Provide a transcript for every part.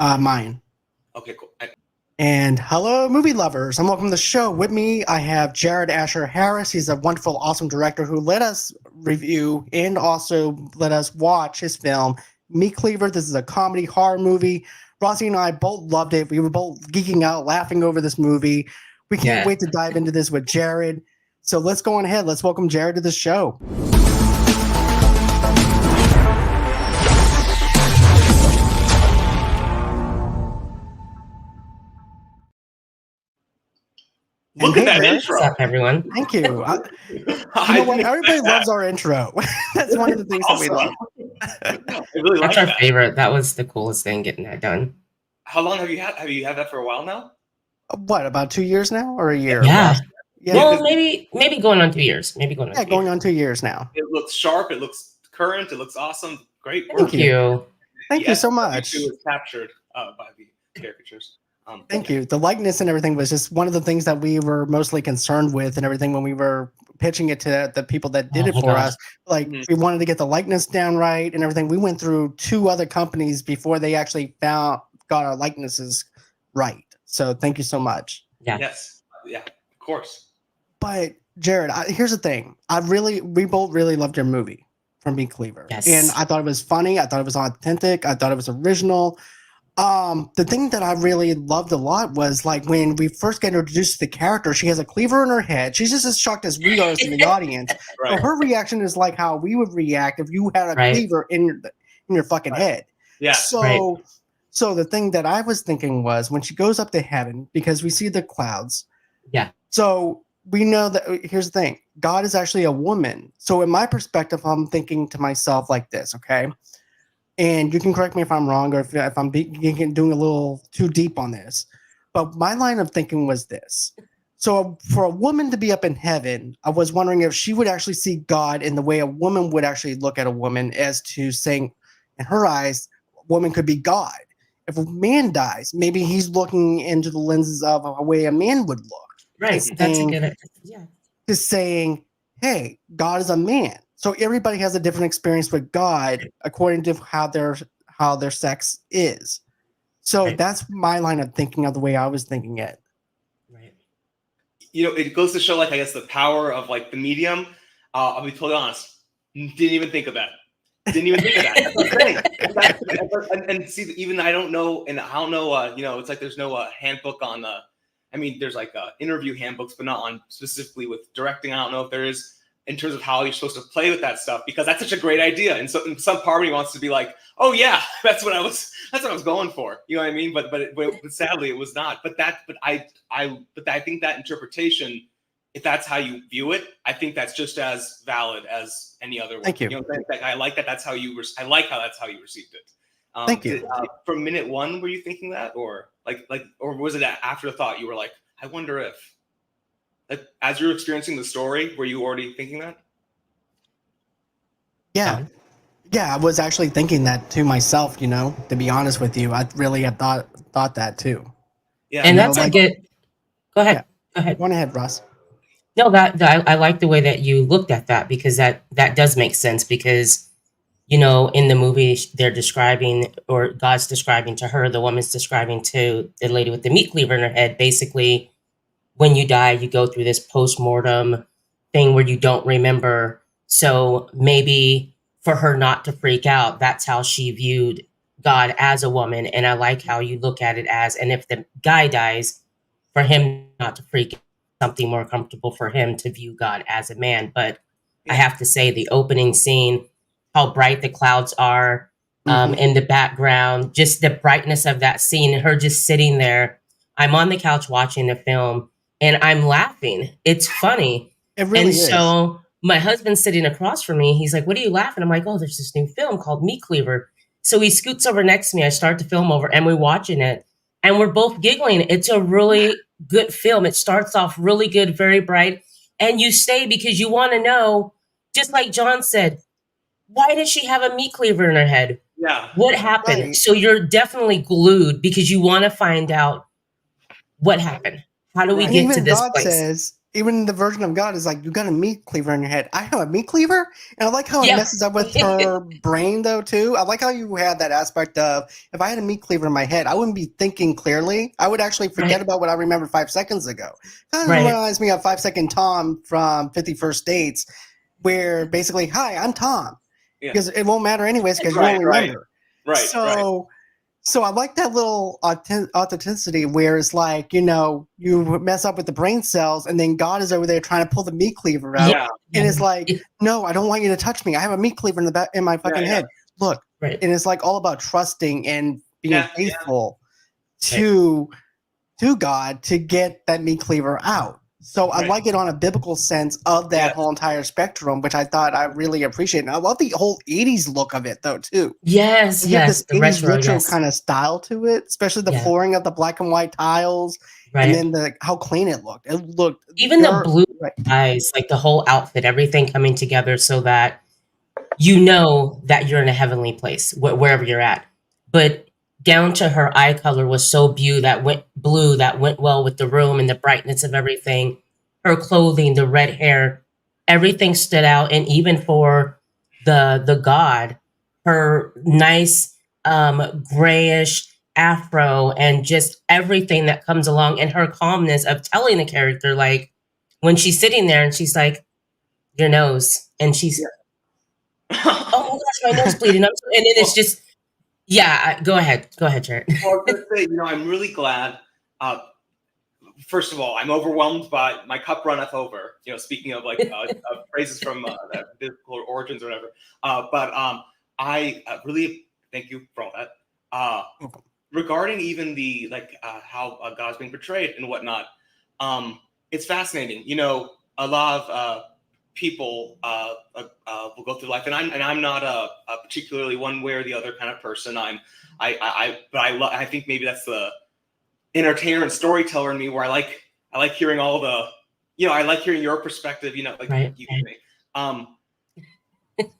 Mine. Okay, cool. And hello, movie lovers, and welcome to the show. With me, I have Jared Asher Harris. He's a wonderful, awesome director who let us review and also let us watch his film, Meat Cleaver. This is a comedy horror movie. Rossie and I both loved it. We were both geeking out, laughing over this movie. We can't wait to dive into this with Jared. So let's go on ahead. Let's welcome Jared to the show. Look at that intro. What's up, everyone? Thank you. You know what? Everybody loves our intro. That's one of the things that we love. I really like That's our that. favorite. That was the coolest thing, getting that done. How long have you had that for a while now? What, about 2 years now, or a year? Yeah. Yeah. Well, maybe going on 2 years. Going on 2 years now. It looks sharp. It looks current. It looks awesome. Great work. Thank you. Thank you so much. It was captured by the caricatures. Thank you. The likeness and everything was just one of the things that we were mostly concerned with and everything when we were pitching it to the people that did it for us. Like, we wanted to get the likeness down right and everything. We went through 2 other companies before they actually got our likenesses right. So thank you so much. Yeah. Yes. Yeah, of course. But Jared, here's the thing. We both really loved your movie from Meat Cleaver. Yes. And I thought it was funny. I thought it was authentic. I thought it was original. The thing that I really loved a lot was like when we first get introduced to the character, she has a cleaver in her head. She's just as shocked as we are in the audience. Right. So her reaction is like how we would react if you had a cleaver in your fucking head. Yeah. So the thing that I was thinking was when she goes up to heaven, because we see the clouds. Yeah. So we know that here's the thing. God is actually a woman. So in my perspective, I'm thinking to myself like this, okay? And you can correct me if I'm wrong or if I'm doing a little too deep on this. But my line of thinking was this. So for a woman to be up in heaven, I was wondering if she would actually see God in the way a woman would actually look at a woman, as to saying, in her eyes, a woman could be God. If a man dies, maybe he's looking into the lenses of a way a man would look. Right. That's a good idea. Yeah. Just saying, hey, God is a man. So everybody has a different experience with God according to how their sex is. So that's my line of thinking of the way I was thinking it. Right. You know, it goes to show, like, I guess the power of like the medium. I'll be totally honest. Didn't even think of that. That's the thing. And see, even I don't know, it's like there's no handbook on there's like interview handbooks, but not on specifically with directing. I don't know if there is, in terms of how you're supposed to play with that stuff, because that's such a great idea. And so some part of me wants to be like, oh yeah, that's what I was going for. You know what I mean? But sadly it was not. But I think that interpretation, if that's how you view it, I think that's just as valid as any other one. Thank you. I like that. That's how I like how that's how you received it. Thank you. From minute one, were you thinking that, or or was it after the thought you were like, I wonder if? Like, as you're experiencing the story, were you already thinking that? Yeah, I was actually thinking that to myself. To be honest with you, I really had thought that too. Yeah, and that's a good. Go ahead. Yeah. Go ahead, Ross. No, I like the way that you looked at that, because that does make sense, because in the movie they're describing, or God's describing to her, the woman's describing to the lady with the meat cleaver in her head, basically. When you die, you go through this post-mortem thing where you don't remember. So maybe for her not to freak out, that's how she viewed God as a woman. And I like how you look at it as, and if the guy dies, for him not to freak out, something more comfortable for him to view God as a man. But I have to say, the opening scene, how bright the clouds are in the background, just the brightness of that scene, her just sitting there. I'm on the couch watching the film, and I'm laughing. It's funny. It really is. So my husband's sitting across from me. He's like, what are you laughing? I'm like, oh, there's this new film called Meat Cleaver. So he scoots over next to me. I start to film over, and we're watching it. And we're both giggling. It's a really good film. It starts off really good, very bright. And you stay because you want to know, just like John said, why does she have a meat cleaver in her head? Yeah. What happened? Right. So you're definitely glued because you want to find out what happened. How do we get to this place? even the version of God is like, you got a meat cleaver in your head. I have a meat cleaver? And I like how it Yeah. messes up with her brain, though, too. I like how you had that aspect of, if I had a meat cleaver in my head, I wouldn't be thinking clearly. I would actually forget Right. about what I remembered 5 seconds ago. Kind of Right. reminds me of 5 Second Tom from 51st Dates, where basically, hi, I'm Tom. Yeah. Because it won't matter anyways, because you Right, won't right. remember. Right. So I like that little authenticity where it's like, you know, you mess up with the brain cells and then God is over there trying to pull the meat cleaver out. Yeah. And it's like, Yeah. no, I don't want you to touch me. I have a meat cleaver in the back in my fucking Yeah. head. Look. Right. And it's like all about trusting and being Yeah, faithful to God to get that meat cleaver out. So I Right. like it on a biblical sense of that Yes. whole entire spectrum, which I thought I really appreciate. And I love the whole 80s look of it though, too. Yes, You have yes, this the 80s retro, retro yes. kind of style to it, especially the Yeah. flooring of the black and white tiles, and Right. then how clean it looked. It looked Even the blue right. eyes, like the whole outfit, everything coming together so that you know that you're in a heavenly place, wherever you're at. But down to her eye color was so blue that went well with the room and the brightness of everything. Her clothing, the red hair, everything stood out. And even for the god, her nice grayish afro and just everything that comes along, and her calmness of telling the character, like when she's sitting there and she's like, your nose, and she's oh my gosh, my nose bleeding. And then it's just, yeah. Go ahead, Jared. Well, I was gonna say, I'm really glad. First of all, I'm overwhelmed by my cup runneth over. Speaking of like phrases from biblical origins or whatever. But I really thank you for all that. Regarding even the how God's being portrayed and whatnot, it's fascinating. A lot of people will go through life, and I'm not a particularly one way or the other kind of person. I think maybe that's the entertainer and storyteller in me, where I like hearing all the, I like hearing your perspective, Right. you give me.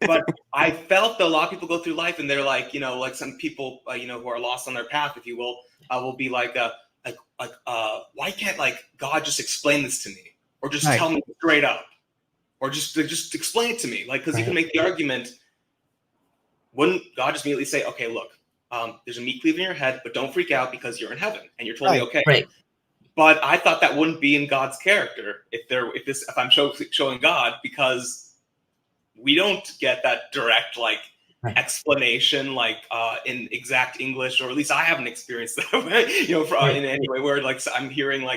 But I felt that a lot of people go through life and they're like, like some people, who are lost on their path, if you will be like, why can't God just explain this to me, or just tell me straight up, or just explain it to me, because you can make the argument. Wouldn't God just immediately say, okay, look, there's a meat cleaver in your head, but don't freak out because you're in heaven and you're totally okay. Right. But I thought that wouldn't be in God's character if I'm showing God, because we don't get that direct explanation in exact English, or at least I haven't experienced that way, in any way, where I'm hearing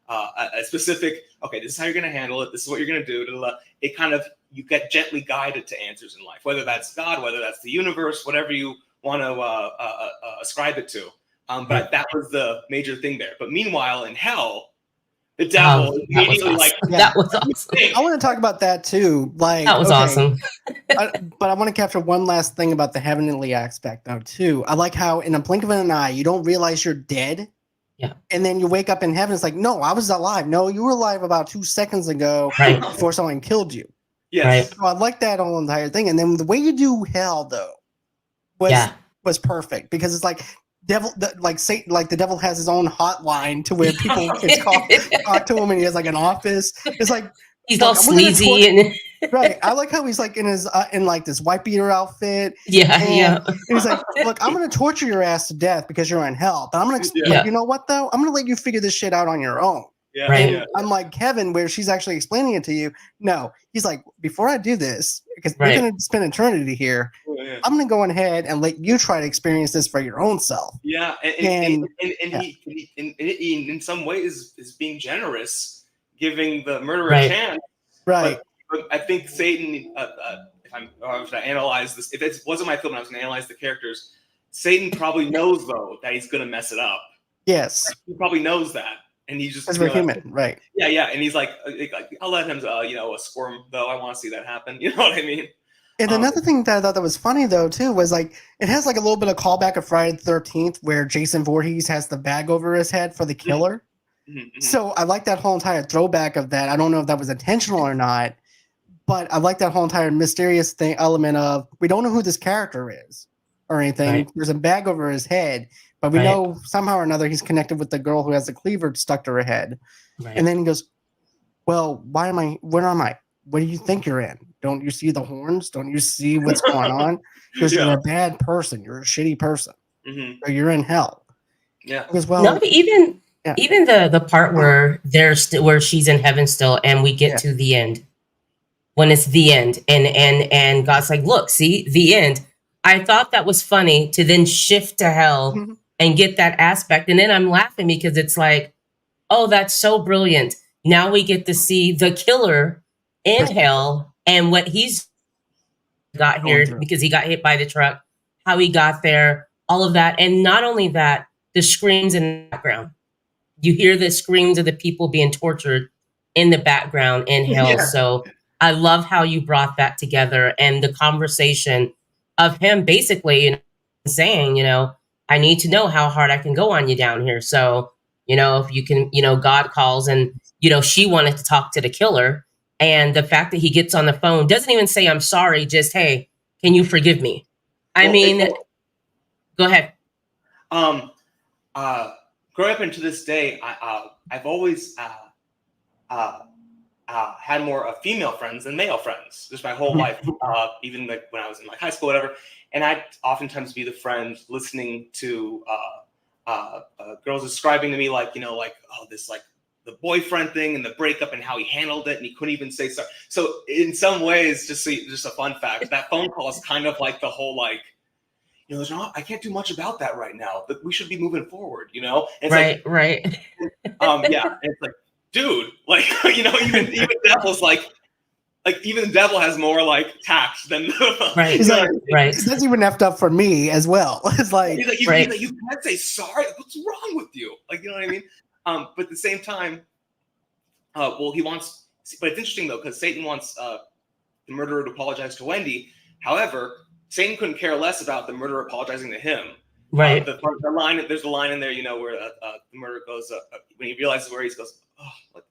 a specific, okay, this is how you're going to handle it, this is what you're going to do. It kind of, you get gently guided to answers in life, whether that's God, whether that's the universe, whatever you want to ascribe it to. But that was the major thing there. But meanwhile, in hell, the devil immediately that was awesome. I want to talk about that too. That was awesome. But I want to capture one last thing about the heavenly aspect though too. I like how in a blink of an eye, you don't realize you're dead. Yeah. And then you wake up in heaven. It's like, no, I was alive. No, you were alive about 2 seconds ago before someone killed you. Yes. Right. So I like that whole entire thing. And then the way you do hell though was perfect, because it's like Satan, the devil has his own hotline to where people can talk to him, and he has an office. It's like he's all sleazy and right. I like how he's in his in this white beater outfit. Yeah. And he's like, look, I'm gonna torture your ass to death because you're in hell, but I'm gonna. But you know what though? I'm gonna let you figure this shit out on your own. Yeah. Right. Yeah. Unlike Kevin, where she's actually explaining it to you. No, he's like, before I do this, because we're going to spend eternity here, I'm going to go ahead and let you try to experience this for your own self. Yeah, and he in some ways is being generous, giving the murderer a chance. Right. But I think Satan, if I was to analyze this, if it wasn't my film and I was going to analyze the characters, Satan probably knows though that he's going to mess it up. Yes. He probably knows that. And he's just, as we're human, right? Yeah, and he's like, I'll let him, squirm though. I want to see that happen. You know what I mean? And another thing that I thought that was funny though too was it has a little bit of callback of Friday the 13th, where Jason Voorhees has the bag over his head for the killer. Mm-hmm. So I like that whole entire throwback of that. I don't know if that was intentional or not, but I like that whole entire mysterious element of, we don't know who this character is or anything. Right. There's a bag over his head. But we know somehow or another he's connected with the girl who has the cleaver stuck to her head. Right. And then he goes, well, where am I? What do you think you're in? Don't you see the horns? Don't you see what's going on? Because Yeah. you're a bad person. You're a shitty person. Hmm. Or you're in hell. Yeah. Because, No, well, but even yeah. even the part where where she's in heaven still, and we get Yeah. to the end, when it's the end, and God's like, look, see the end. I thought that was funny to then shift to hell and get that aspect, and then I'm laughing because it's like, oh, that's so brilliant. Now we get to see the killer in hell and what he's got Going here through. because he got hit by the truck, how he got there, all of that. And not only that, the screams in the background. You hear the screams of the people being tortured in the background in hell. Yeah. So I love how you brought that together and the conversation of him basically, saying, I need to know how hard I can go on you down here. So, if you can, God calls and, she wanted to talk to the killer. And the fact that he gets on the phone doesn't even say, I'm sorry, just, hey, can you forgive me? I Well, mean, go ahead. Growing up into this day, I've always had more female friends than male friends just my whole life, even like when I was in like high school, whatever. And I'd oftentimes be the friend listening to girls describing to me like, oh, this like the boyfriend thing and the breakup and how he handled it and he couldn't even say sorry. So in some ways, just a fun fact, that phone call is kind of like the whole like, there's not, I can't do much about that right now, but we should be moving forward, And it's Right. yeah, and it's like, dude, like, even Devil's like even the devil has more like tact than Right. He's like, Right. that's even effed up for me as well. It's like, he's like, right. you can't say sorry. What's wrong with you? Like, you know what I mean? But at the same time, well, he wants, but it's interesting though, because Satan wants the murderer to apologize to Wendy. However, Satan couldn't care less about the murderer apologizing to him. Right. The line, there's a line in there, where the murderer goes, when he realizes where he goes, oh, like,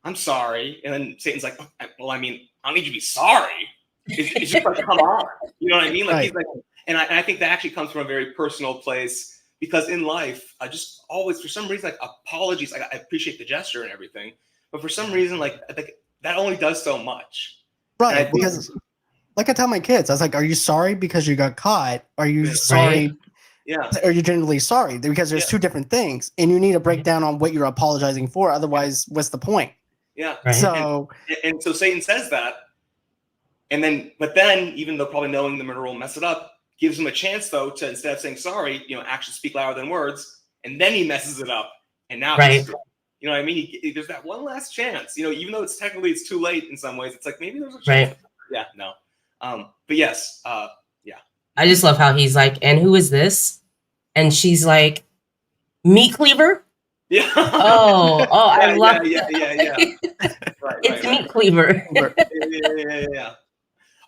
I'm sorry. And then Satan's like, well, I mean, I don't need you to be sorry. It's just like, come on. You know what I mean? Like, right. he's like, and I think that actually comes from a very personal place, because in life, I just always, for some reason, like apologies, like, I appreciate the gesture and everything, but for some reason, like, I think that only does so much. Right. Because like I tell my kids, I was like, are you sorry because you got caught? Are you sorry? Yeah. Are you genuinely sorry? Because there's two different things, and you need to break down on what you're apologizing for. Otherwise, what's the point? Yeah. Right. So, and so Satan says that, but then, even though probably knowing the murderer will mess it up, gives him a chance though to, instead of saying sorry, actions speak louder than words, and then he messes it up, and now right. he's, you know what I mean? There's that one last chance, even though it's technically it's too late in some ways. It's like maybe there's a chance. Right. Yeah. No. But yes. Yeah. I just love how he's like, and who is this? And she's like, Meat Cleaver. Yeah. Oh, I love. Yeah. It's Meat Cleaver. Yeah.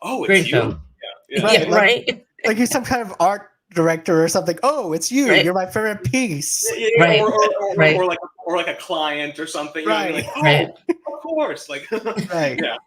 Oh, it's Great you. film. Yeah. Right. Like he's some kind of art director or something. Oh, it's you. Right. You're my favorite piece. Yeah. Right. Or like a client or something. Right. Like, oh, Right. of course. Like, Right. Yeah.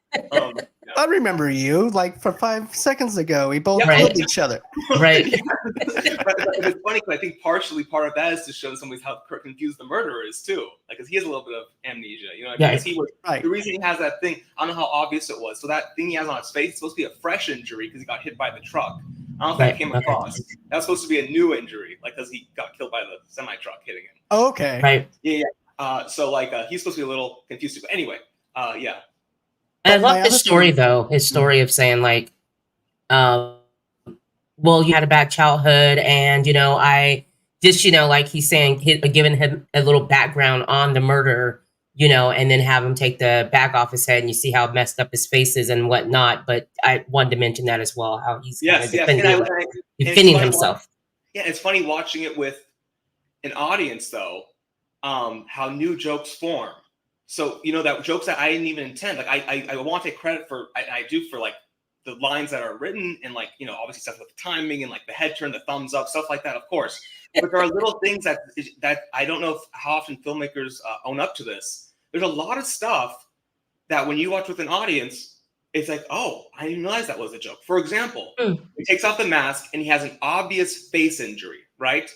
I remember you like for 5 seconds ago. We both Right. killed each other. Right. But it's funny because I think partially part of that is to show somebody how confused the murderer is too. Like, because he has a little bit of amnesia, because he was the reason he has that thing. I don't know how obvious it was. So that thing he has on his face is supposed to be a fresh injury because he got hit by the truck. I don't think it came across. That's supposed to be a new injury, like because he got killed by the semi truck hitting him. Oh, okay. Right. Yeah. So like he's supposed to be a little confused too. But anyway, yeah. And I love his story though. His story of saying like, well, you had a bad childhood, and I just like he's saying, giving him a little background on the murder, and then have him take the bag off his head, and you see how messed up his face is and whatnot. But I wanted to mention that as well, how he's defending himself. Yeah, it's funny watching it with an audience though, how new jokes form. So that jokes that I didn't even intend. Like I want to take credit for I do for like the lines that are written and like obviously stuff with the timing and like the head turn, the thumbs up, stuff like that, of course. But there are little things that I don't know how often filmmakers own up to this. There's a lot of stuff that when you watch with an audience, it's like, oh, I didn't realize that was a joke. For example, he takes off the mask and he has an obvious face injury, right?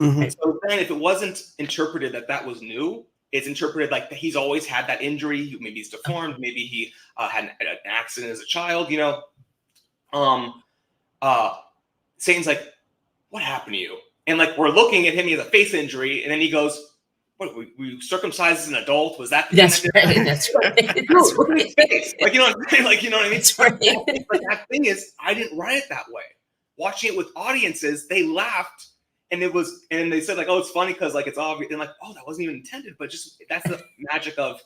Mm-hmm. And so then if it wasn't interpreted that was new, it's interpreted like he's always had that injury. Maybe he's deformed. Maybe he had an accident as a child. You know, Satan's like, what happened to you? And like we're looking at him, he has a face injury, and then he goes, "What? We circumcised as an adult? Was that?" That's right. That's right. Dude, look at his face. Like you know what I'm saying? Like you know what I mean? That's right. But that thing is, I didn't write it that way. Watching it with audiences, they laughed, and they said like, "Oh, it's funny because like it's obvious," and like, "Oh, that wasn't even intended," but just that's the magic of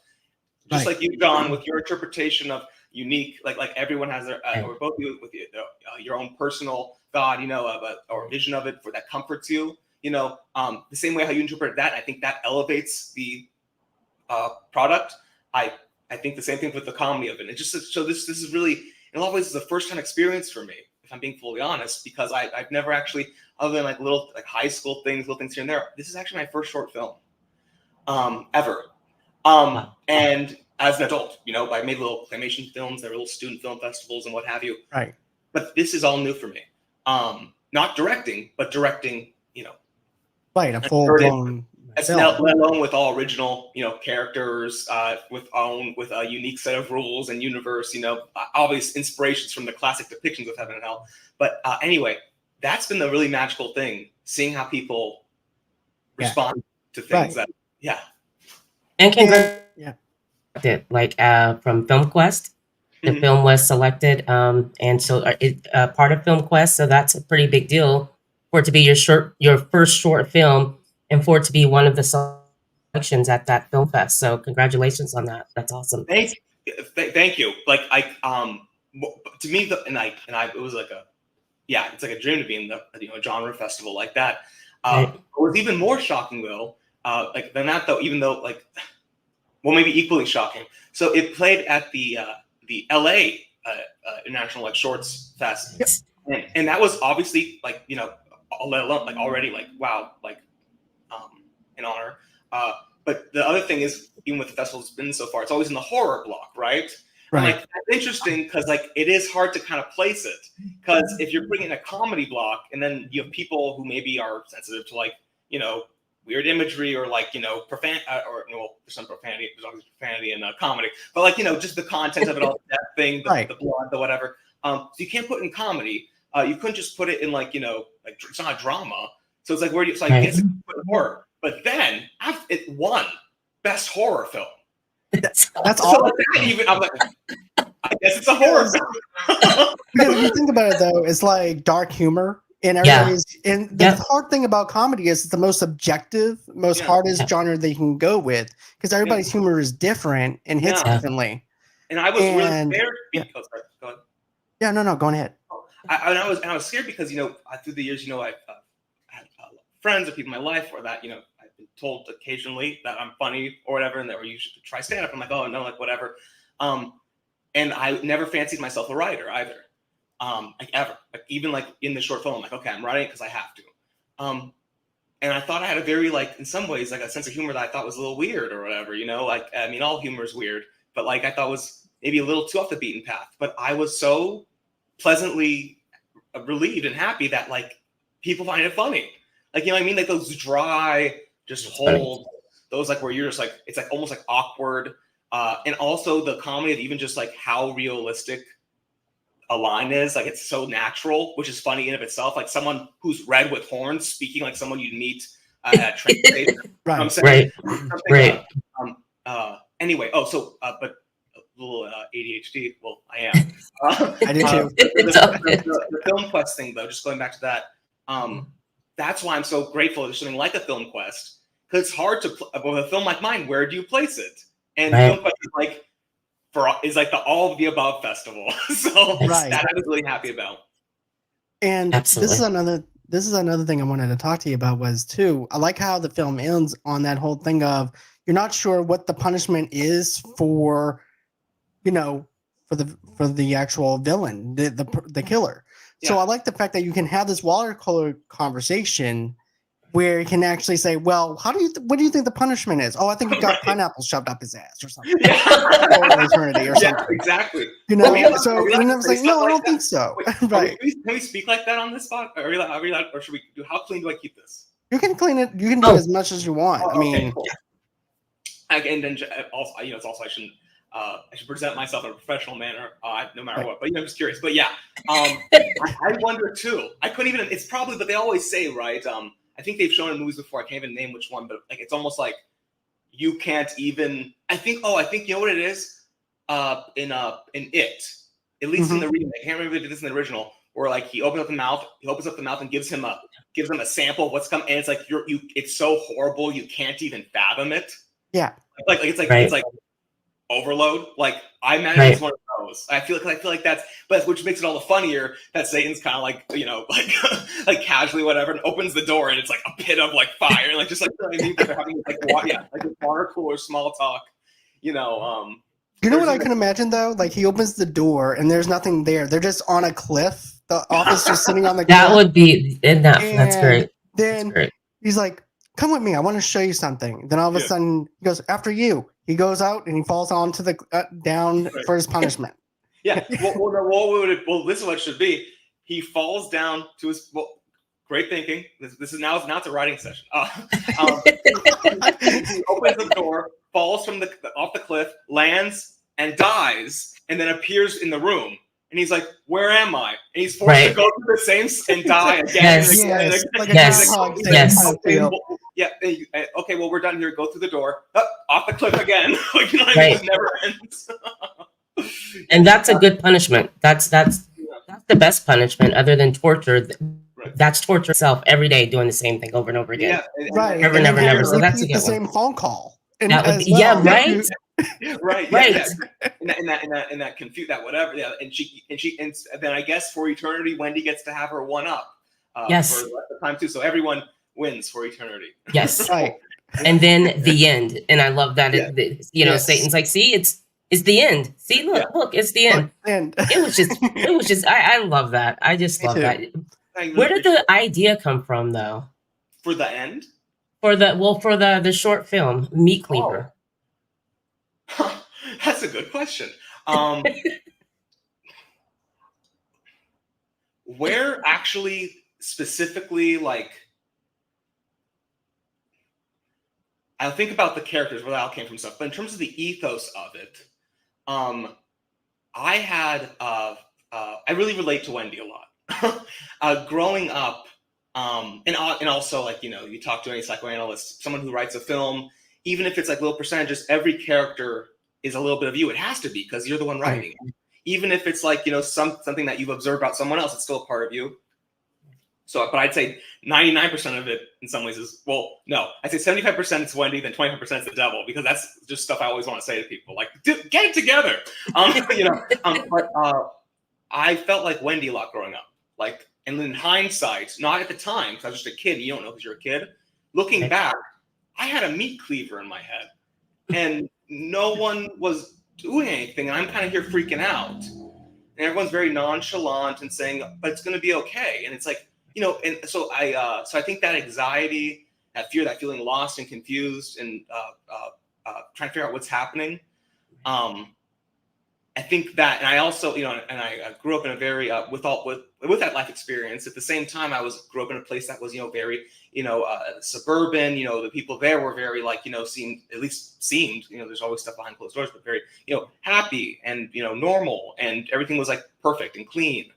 just like you, John, with your interpretation of unique, like everyone has their, or both of you with your own personal God, you know, or vision of it for that comforts you, you know, the same way how you interpret that. I think that elevates the product. I think the same thing with the comedy of it. It just so this is really in a lot of ways is a first time experience for me, if I'm being fully honest, because I've never actually, other than like little like high school things, little things here and there. This is actually my first short film ever. And as an adult, you know, I made little claymation films, there were little student film festivals and what have you. Right. But this is all new for me. Not directing, but directing, you know. Right, a full blown let alone with all original, you know, characters, with a unique set of rules and universe, you know, obvious inspirations from the classic depictions of heaven and hell. But anyway, that's been the really magical thing, seeing how people respond to things that, And like from Film Quest, the film was selected, and so part of Film Quest. So that's a pretty big deal for it to be your first short film, and for it to be one of the selections at that film fest. So congratulations on that. That's awesome. Thank you. Like to me, it was like it's like a dream to be in the genre festival like that. It was even more shocking though, like than that though. Even though like. Well, maybe equally shocking. So it played at the LA International like Shorts Fest, and that was obviously like like already like wow like an honor. But the other thing is, even with the festival's been so far, it's always in the horror block, right? Right. And, like that's interesting because like it is hard to kind of place it because if you're putting in a comedy block and then you have people who maybe are sensitive to like weird imagery or like there's some profanity, there's always profanity in comedy, but like just the content of it all, that thing, the blood, the whatever. So you can't put it in comedy. You couldn't just put it in like like it's not a drama. So it's like where do you? So I guess it could put in horror, but then it won best horror film. That's all. I'm like, I guess it's a horror film. Because if you think about it though, it's like dark humor. And everybody's and the hard thing about comedy is it's the most objective, most hardest genre they can go with because everybody's humor is different and hits differently. And I was really scared because go ahead. Yeah, no, go ahead. I was scared because through the years I've had friends or people in my life or that I've been told occasionally that I'm funny or whatever, and that or you should try stand up. I'm like, oh no, like whatever. And I never fancied myself a writer either. Like ever, like even like in the short film, I'm like, okay, I'm writing it because I have to. And I thought I had a very like, in some ways, like a sense of humor that I thought was a little weird or whatever, like, I mean, all humor is weird, but like, I thought was maybe a little too off the beaten path, but I was so pleasantly relieved and happy that like people find it funny. Like, you know what I mean? Like those dry, just hold those, like where you're just like, it's like almost like awkward. And also the comedy of even just like how realistic a line is, like it's so natural, which is funny in of itself. Like someone who's red with horns speaking like someone you'd meet at a train station. Right. Anyway, but a little ADHD. Well, I am. I do too. The Film Quest thing, though, just going back to that, that's why I'm so grateful there's something like a Film Quest, because it's hard to with a film like mine. Where do you place it? And Film Quest is like the all of the above festival. So that I was really happy about. And this is another thing I wanted to talk to you about was too. I like how the film ends on that whole thing of you're not sure what the punishment is for, for the actual villain, the killer. Yeah. So I like the fact that you can have this watercolor conversation where you can actually say, well, what do you think the punishment is? Oh, I think he got pineapples shoved up his ass or something. Or eternity or something. Exactly. And I was like, no, I don't think so. Wait, right. Can we speak like that on this spot? Or should we do, how clean do I keep this? You can clean it. You can do as much as you want. I mean, And then also, it's also I should present myself in a professional manner, no matter what. But I'm just curious. But yeah, I wonder too. I couldn't even. It's probably, but they always say, right? I think they've shown in movies before. I can't even name which one, but like it's almost like you can't even. I think you know what it is. In It, at least in the remake. I can't remember if it is in the original. Where like he opens up the mouth and gives him a sample of what's coming, and it's like it's so horrible you can't even fathom it. Yeah, it's like overload. Like I imagine it's one of those. I feel like that's, but which makes it all the funnier that Satan's kind of like like casually whatever, and opens the door and it's like a pit of like fire, and like just like you know what I mean, they're having like water cooler small talk. You know what I can imagine though? Like he opens the door and there's nothing there. They're just on a cliff. The office just sitting on the cliff. That would be enough. That's great. Then he's like, "Come with me. I want to show you something." Then all of a sudden he goes, "After you." He goes out and he falls onto the down for his punishment. Yeah. Well, this is what it should be. He falls down to his. Well, great thinking. This is now it's a writing session. He opens the door, falls from off the cliff, lands and dies, and then appears in the room. And he's like, "Where am I?" And he's forced to go through the same and die again. Yeah. Okay. Well, we're done here. Go through the door. Off the cliff again. Like, you know what I mean? It never ends. And that's a good punishment. That's the best punishment, other than torture. That's torture itself every day, doing the same thing over and over again. Yeah. Right. Never. So that's a good the same phone call. That would be, yeah. Right. Right. Yeah. And that confuse that whatever. Yeah. And then I guess for eternity, Wendy gets to have her one up. Yes. For the rest of the time too. So everyone wins for eternity. Yes. Right. And then the end. And I love that. Yeah. Satan's like, see, it's the end. See, look, it's the end. It was just. I love that. I just love that. Where did the idea come from, though? For the end? For the short film, Meat Cleaver. Oh. That's a good question. Where actually specifically, like, I'll think about the characters, where that all came from stuff, but in terms of the ethos of it, I had I really relate to Wendy a lot. Growing up, and also, like, you talk to any psychoanalyst, someone who writes a film, even if it's like little percentages, every character is a little bit of you. It has to be, because you're the one writing it. Even if it's like, something that you've observed about someone else, it's still a part of you. So, but I'd say 99% of it in some ways is, well, no, I'd say 75% it's Wendy, then 25% is the devil, because that's just stuff I always want to say to people, like, get it together. But I felt like Wendy a lot growing up. Like, and in hindsight, not at the time, because I was just a kid, and you don't know because you're a kid. Looking back, I had a meat cleaver in my head, and no one was doing anything, and I'm kind of here freaking out. And everyone's very nonchalant and saying, but it's going to be okay. And it's like, and so I think that anxiety, that fear, that feeling lost and confused and trying to figure out what's happening. I think that, and I also, and I grew up in a very, with that life experience. At the same time, grew up in a place that was, very, suburban. The people there were very, like, seemed, there's always stuff behind closed doors, but very, happy and, normal, and everything was like perfect and clean,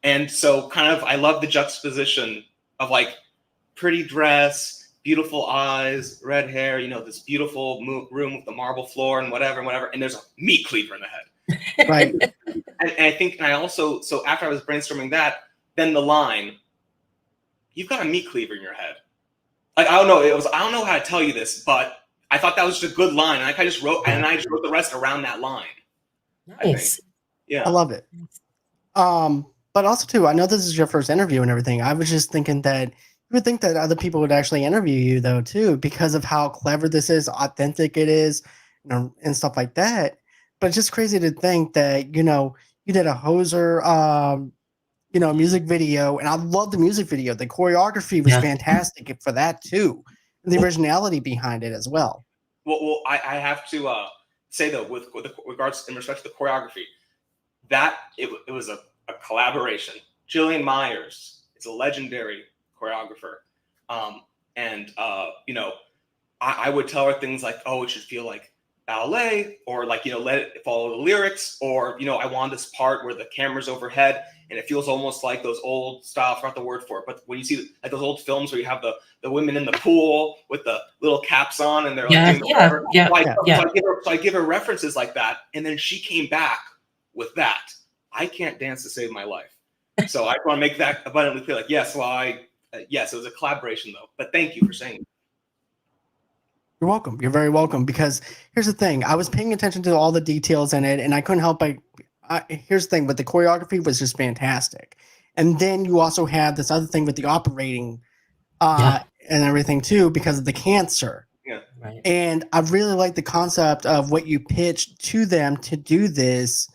And so kind of, I love the juxtaposition of like pretty dress, beautiful eyes, red hair, this beautiful room with the marble floor and whatever. And there's a meat cleaver in the head. Right. and I think, and I also, so after I was brainstorming that, then the line, you've got a meat cleaver in your head. Like, I don't know how to tell you this, but I thought that was just a good line. And I just wrote the rest around that line. Nice. Yeah. I love it. But also too, I know this is your first interview and everything. I was just thinking that you would think that other people would actually interview you though too, because of how clever this is, authentic it is, and stuff like that. But it's just crazy to think that, you did a Hoser, music video, and I love the music video. The choreography was fantastic for that too. And the originality behind it as well. Well, I have to say though, with regards in respect to the choreography, that it was a collaboration. Jillian Myers is a legendary choreographer, and I would tell her things like, oh, it should feel like ballet, or like, let it follow the lyrics, or, I want this part where the camera's overhead and it feels almost like those old style, I forgot the word for it, but when you see like those old films where you have the women in the pool with the little caps on and they're like doing whatever. So I give her references like that. And then she came back with that. I can't dance to save my life. So I want to make that abundantly clear. Like, yes, yes, it was a collaboration though, but thank you for saying it. You're welcome. You're very welcome. Because here's the thing: I was paying attention to all the details in it, and I couldn't help but. Here's the thing: but the choreography was just fantastic, and then you also had this other thing with the operating, and everything too, because of the cancer. Yeah. Right. And I really like the concept of what you pitched to them to do this,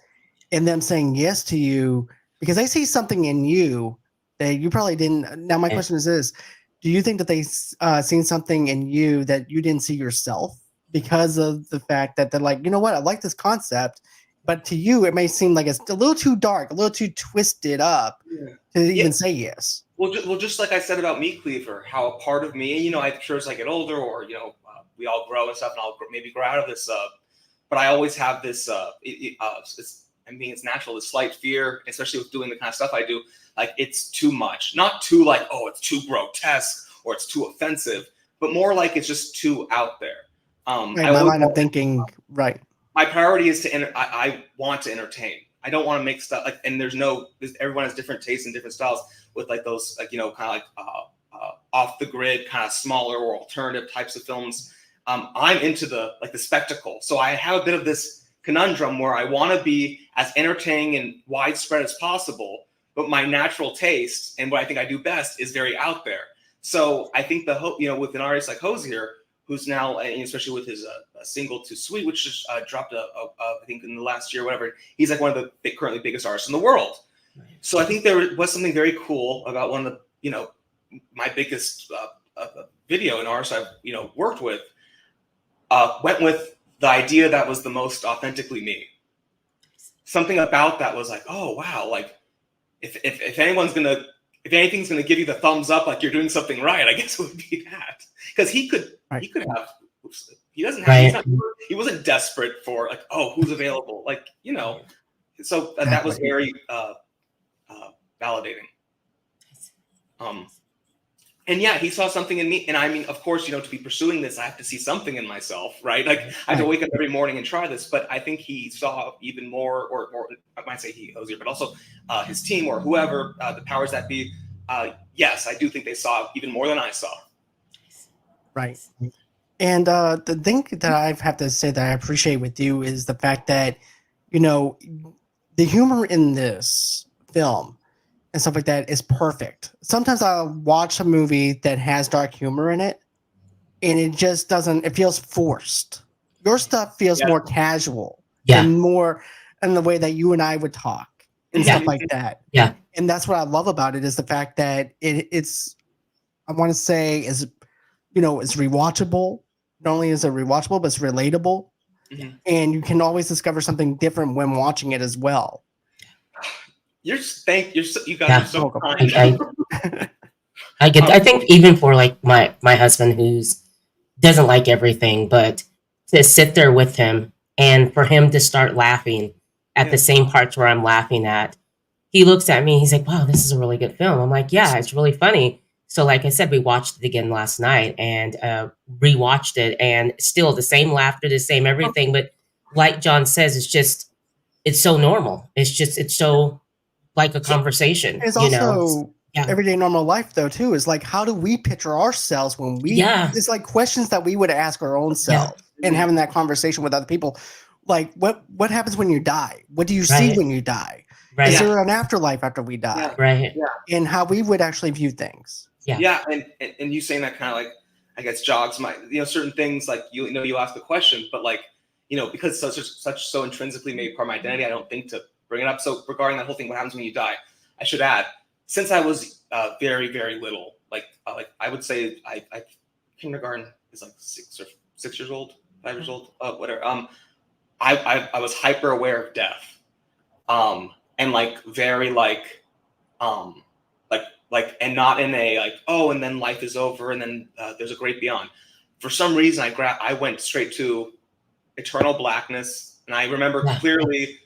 and them saying yes to you because they see something in you that you probably didn't. Now, my question is this. Do you think that they seen something in you that you didn't see yourself because of the fact that they're like, you know what, I like this concept, but to you it may seem like it's a little too dark, a little too twisted up to even say yes? Well, just like I said about Meat Cleaver, how a part of me, I'm sure as I get older, or we all grow and stuff, and I'll maybe grow out of this. But I always have this. It's natural, this slight fear, especially with doing the kind of stuff I do. Like it's too much, not too like, oh, it's too grotesque or it's too offensive, but more like it's just too out there. My line of thinking, right. My priority is I want to entertain. I don't want to make stuff like, and everyone has different tastes and different styles with like those, like, kind of like off the grid, kind of smaller or alternative types of films. I'm into the spectacle. So I have a bit of this conundrum where I want to be as entertaining and widespread as possible, but my natural taste and what I think I do best is very out there. So I think with an artist like Hosier, who's now, especially with his single "Too Sweet," which just dropped I think in the last year, whatever, he's like one of the currently biggest artists in the world. Right. So I think there was something very cool about one of the, my biggest video and artists I've worked with. Went with the idea that was the most authentically me. Something about that was like, oh wow, like if anything's gonna give you the thumbs up, like you're doing something right, I guess it would be that. Because he could have, he doesn't have, he wasn't desperate for like, oh, who's available, like, so that was very validating. And yeah, he saw something in me. And I mean, of course, to be pursuing this, I have to see something in myself, right? Like I have to wake up every morning and try this. But I think he saw even more, or I might say he, Hosier, but also his team or whoever, the powers that be. Yes, I do think they saw even more than I saw. Right. And the thing that I have to say that I appreciate with you is the fact that, the humor in this film and stuff like that is perfect. Sometimes I'll watch a movie that has dark humor in it, and it just doesn't, it feels forced. Your stuff feels more casual and more in the way that you and I would talk and stuff like that. Yeah. And that's what I love about it is the fact that it's, I want to say is, it's rewatchable. Not only is it rewatchable, but it's relatable. Mm-hmm. And you can always discover something different when watching it as well. You guys are so kind. I think even for like my husband who's doesn't like everything, but to sit there with him and for him to start laughing at the same parts where I'm laughing at, he looks at me, he's like, wow, this is a really good film. I'm like, yeah, it's really funny. So like I said, we watched it again last night and rewatched it, and still the same laughter, the same everything. But like John says, it's so normal. It's so like a conversation. It's also everyday normal life though too. Is like, how do we picture ourselves when we? It's like questions that we would ask our own self and having that conversation with other people. Like, what happens when you die? What do you see when you die? Right. Is there an afterlife after we die? Yeah. Right. Yeah. And how we would actually view things. Yeah. And you saying that kind of like, I guess, jogs my, certain things like, you ask the question, but like, because it's such so intrinsically made part of my identity, I don't think to bring it up. So regarding that whole thing, what happens when you die? I should add, since I was very, very little, like I would say I kindergarten is like 6 years old, 5 years old, whatever. I was hyper aware of death. And like very and not in a like, oh, and then life is over and then there's a great beyond. for some reason I went straight to Eternal Blackness, and I remember Yeah. clearly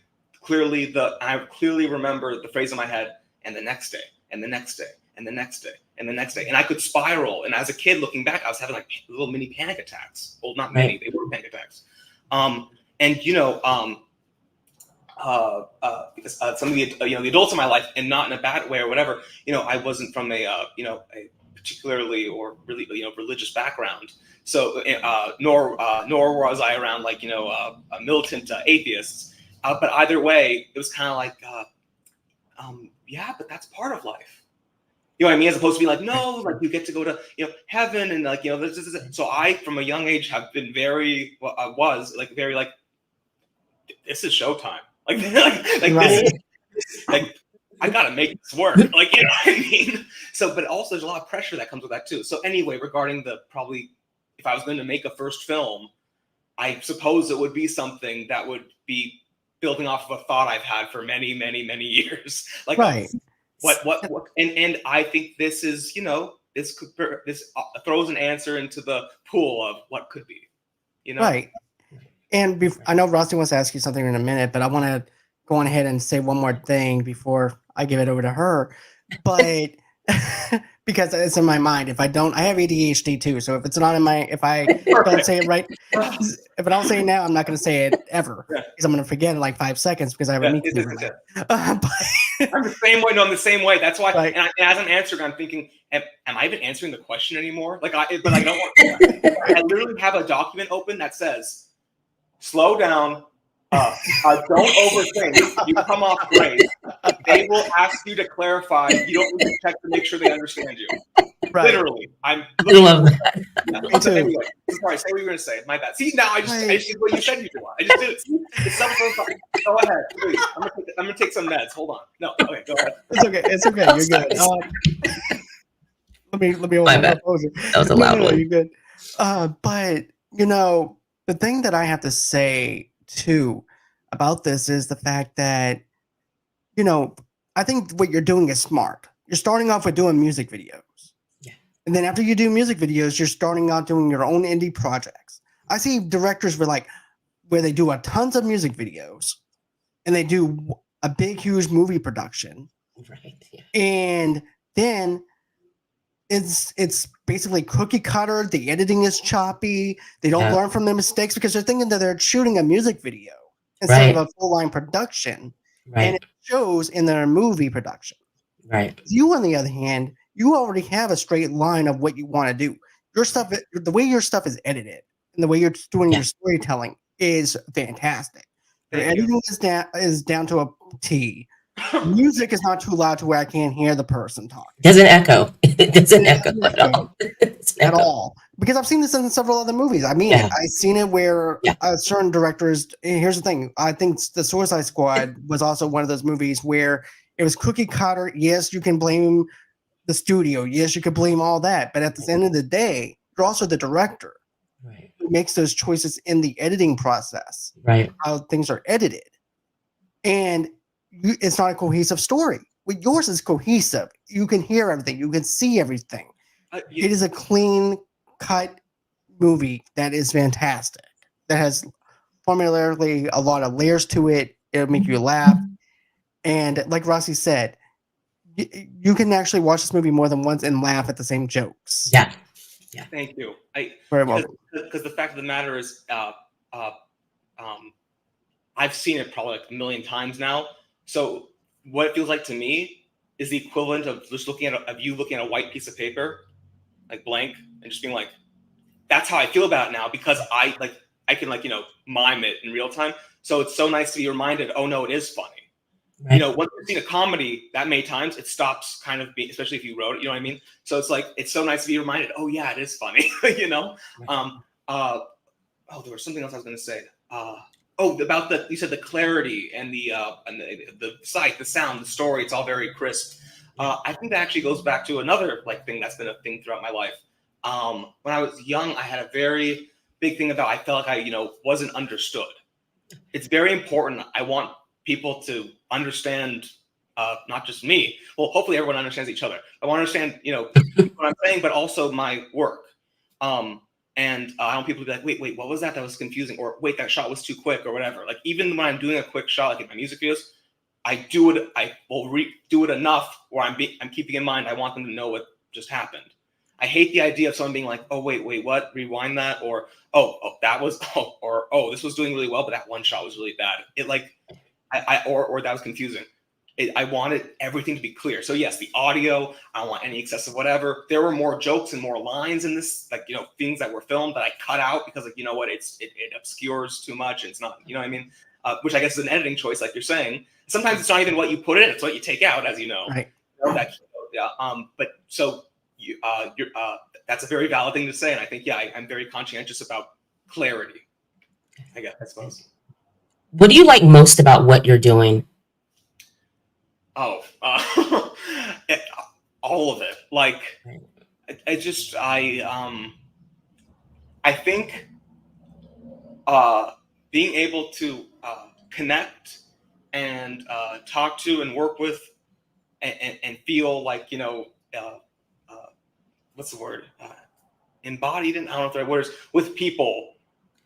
I clearly remember the phrase in my head, and the next day, and the next day, and the next day, and the next day, and I could spiral. And as a kid looking back, I was having like little mini panic attacks. Well, not many, they were panic attacks. And you know, because some of the the adults in my life, and not in a bad way or whatever, you know, I wasn't from a a particularly or really religious background, so nor was I around like militant atheists. But either way, it was kind of like, yeah, but that's part of life. You know what I mean? As opposed to be like, no, like you get to go to heaven and like this. So I, from a young age, have been very, well, I was like very like, this is showtime. Like Right. this is like, I gotta make this work. Like, you know what I mean? So, but also there's a lot of pressure that comes with that too. So anyway, regarding if I was going to make a first film, I suppose it would be something that would be building off of a thought I've had for many, many, many years. Like, Right. what, and I think this is, this throws an answer into the pool of what could be, Right. And I know Rossie wants to ask you something in a minute, but I want to go on ahead and say one more thing before I give it over to her. But because it's in my mind, if I don't, I have ADHD too. So if it's not in if I don't say it right, if I don't say it now, I'm not going to say it ever because I'm going to forget in like 5 seconds because I have a Meat Cleaver now. I'm the same way. No, I'm the same way. That's why. Right. And as I'm answering, I'm thinking, am I even answering the question anymore? But I don't want. I literally have a document open that says, "Slow down. Don't overthink. You come off great. They will ask you to clarify. You don't need to check to make sure they understand you." Right. Literally, I love that. Me too. Anyway, sorry. Say what you were going to say. My bad. See, now I just did what you said you do. I just did it. It's something. Go ahead, please. I'm gonna take some meds. Hold on. No. Okay. Go ahead. It's okay. It's okay. You're good. Let me. My bad. That was a loud one. You're good. But the thing that I have to say too about this is the fact that I think what you're doing is smart. You're starting off with doing music videos. Yeah. And then after you do music videos, you're starting out doing your own indie projects. I see directors where they do tons of music videos and they do a big, huge movie production. Right. Yeah. And then it's basically cookie cutter. The editing is choppy. They don't learn from their mistakes because they're thinking that they're shooting a music video instead of a full line production. Right. And it shows in their movie production. Right. You, on the other hand, you already have a straight line of what you want to do. Your stuff, the way your stuff is edited and the way you're doing your storytelling is fantastic. Your editing is down to a T. Music is not too loud to where I can't hear the person talk. Doesn't echo. It doesn't echo at all. Because I've seen this in several other movies. I mean, I've seen it where certain directors. Here's the thing. I think the Suicide Squad was also one of those movies where it was cookie cutter. Yes, you can blame the studio. Yes, you can blame all that. But at the end of the day, you're also the director who makes those choices in the editing process. Right. How things are edited. And it's not a cohesive story. With yours is cohesive. You can hear everything. You can see everything. It is a clean cut movie that is fantastic. That has formulaically a lot of layers to it. It'll make you laugh. And like Rossie said, you can actually watch this movie more than once and laugh at the same jokes. Yeah. Yeah. Thank you. Very well. Because the fact of the matter is, I've seen it probably like a million times now. So what it feels like to me is the equivalent of just looking at a white piece of paper, like blank, and just being like, that's how I feel about it now because I can mime it in real time. So it's so nice to be reminded, oh no, it is funny. Right. Once you've seen a comedy that many times, it stops kind of being, especially if you wrote it, you know what I mean? So it's like, it's so nice to be reminded, oh yeah, it is funny, Right. There was something else I was going to say. About you said the clarity and the sight, the sound, the story, it's all very crisp. I think that actually goes back to another thing that's been a thing throughout my life. When I was young, I had a very big thing about, I felt like I, wasn't understood. It's very important. I want people to understand, not just me. Well, hopefully everyone understands each other. I want to understand, what I'm saying, but also my work. And I want people to be like, wait, what was that? That was confusing. Or wait, that shot was too quick or whatever. Like even when I'm doing a quick shot, like in my music videos, I will do it enough where I'm keeping in mind, I want them to know what just happened. I hate the idea of someone being like, oh, wait, what? Rewind that. Or, oh, that was, this was doing really well, but that one shot was really bad. It like, or that was confusing. I wanted everything to be clear. So yes, the audio, I don't want any excessive whatever. There were more jokes and more lines in this, like, things that were filmed that I cut out because, like, you know what, it obscures too much. It's not, you know what I mean? Which I guess is an editing choice, like you're saying. Sometimes it's not even what you put in, it's what you take out, as you know. Right. Yeah. But so that's a very valid thing to say. And I think, I'm very conscientious about clarity, I suppose. What do you like most about what you're doing? Oh, all of it. Like, I think being able to connect and talk to and work with and feel like, what's the word? Embodied, and I don't know if the right word is, with people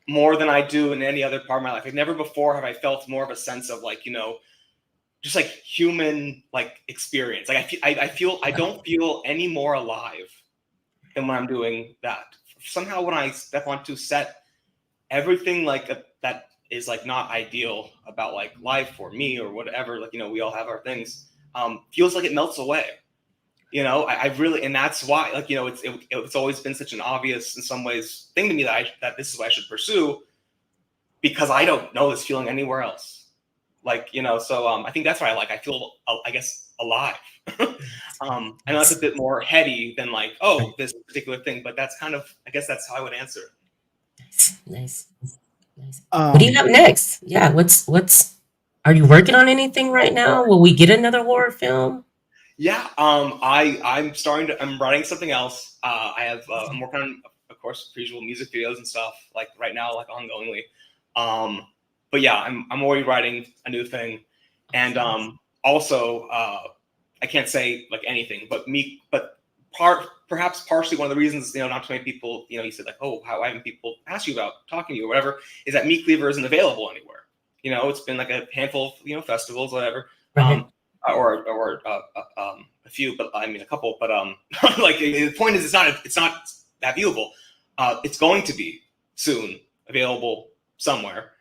more than I do in any other part of my life. Like never before have I felt more of a sense of like, just like human like experience. Like I don't feel any more alive than when I'm doing that. Somehow when I step onto set, everything like that is like not ideal about like life or me or whatever. Like, we all have our things. Feels like it melts away. I really, and that's why, like, it's always been such an obvious in some ways thing to me that this is what I should pursue, because I don't know this feeling anywhere else. Like, so I think that's what I feel, I guess, alive. I know it's a bit more heady than like, this particular thing, but that's kind of, I guess that's how I would answer. Nice. What do you have next? Yeah. Are you working on anything right now? Will we get another horror film? Yeah. I'm writing something else. I'm working on, of course, visual music videos and stuff like right now, like ongoingly. But yeah, I'm already writing a new thing, and also I can't say like anything, but perhaps partially one of the reasons, not too many people, you said like, oh, why haven't people asked you about talking to you or whatever, is that Meat Cleaver isn't available anywhere. It's been like a handful of festivals, whatever, Right. or a few, but I mean a couple, but like the point is, it's not that viewable. It's going to be soon available somewhere.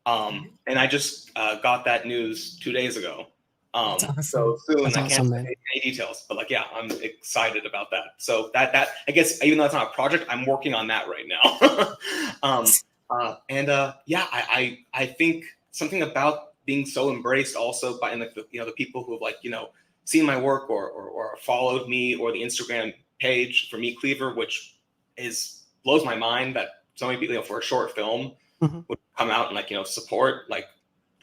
And I just got that news 2 days ago. Awesome. So soon, That's I can't awesome, say man. any details, but like, yeah, I'm excited about that. So that I guess, even though it's not a project, I'm working on that right now. I think something about being so embraced also by the people who have like, seen my work or followed me, or the Instagram page for Meat Cleaver, which blows my mind that so many people, for a short film, would come out and like, support. Like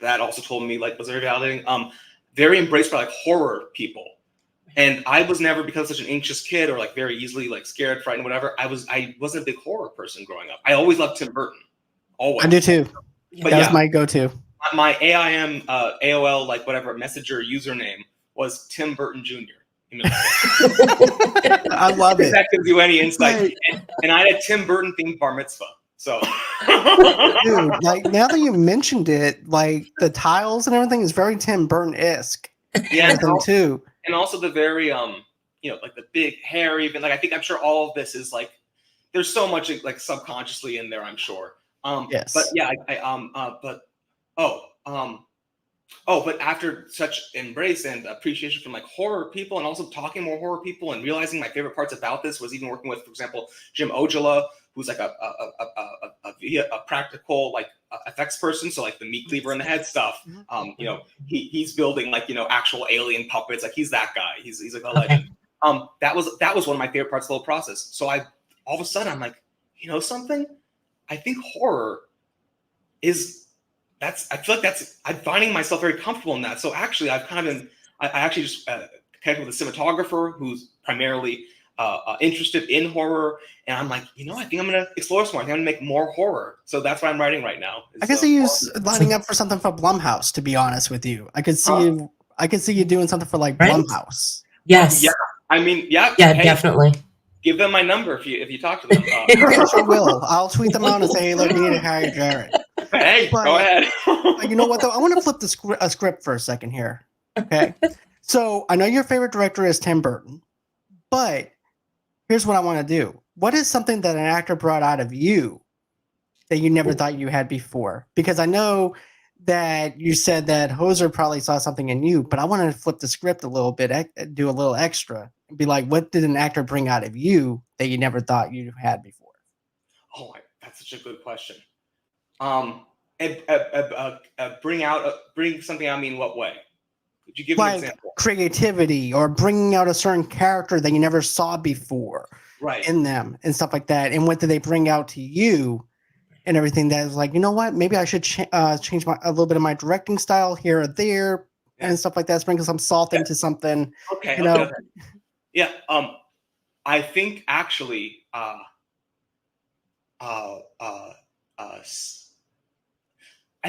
that also told me like was very validating. Very embraced by like horror people. And I was never, because such an anxious kid or like very easily like scared, frightened, whatever, I wasn't a big horror person growing up. I always loved Tim Burton. Always. I do too. But That was my go-to. My AIM AOL like whatever messenger username was Tim Burton Jr. I love it. That gives you any insight. And I had a Tim Burton themed bar mitzvah. So, dude, like now that you mentioned it, like the tiles and everything is very Tim Burton-esque. Yeah, too. And also the very like the big hair, even like I'm sure all of this is like there's so much like subconsciously in there, I'm sure. Yes. But yeah, but after such embrace and appreciation from like horror people, and also talking more horror people, and realizing my favorite parts about this was even working with, for example, Jim Ojala, who's like a practical like effects person. So like the Meat Cleaver in the head stuff, he's building like, actual alien puppets. Like he's that guy. He's like a legend. That was one of my favorite parts of the whole process. So all of a sudden I'm like, something? I think horror I feel like I'm finding myself very comfortable in that. So actually I've kind of been, I actually just connected with a cinematographer who's primarily interested in horror, and I'm like, I think I'm gonna explore some more. I think I'm gonna make more horror. So that's what I'm writing right now. I can see you lining up for something for Blumhouse. To be honest with you, I could see you doing something for like Right? Blumhouse. Yes. Yeah. I mean, yeah. Yeah, definitely. Give them my number if you talk to them. Yes, I will. I'll tweet them out and say, hey, look, we need to hire Jared. Hey, But- go ahead. You know what, though? I want to flip the script for a second here. Okay. So I know your favorite director is Tim Burton, but here's what I want to do. What is something that an actor brought out of you that you never thought you had before? Because I know that you said that Hoser probably saw something in you, but I want to flip the script a little bit, do a little extra, and be like, what did an actor bring out of you that you never thought you had before? Oh, that's such a good question. Bring something out of me in what way? Could you give me an Like example? creativity or bringing out a certain character that you never saw before Right. in them and stuff like that. And what did they bring out to you and everything that was like, you know what, maybe I should change a little bit of my directing style here or there and stuff like that. Sprinkle some salt into something. Okay. You know? Okay. Yeah. I think actually, I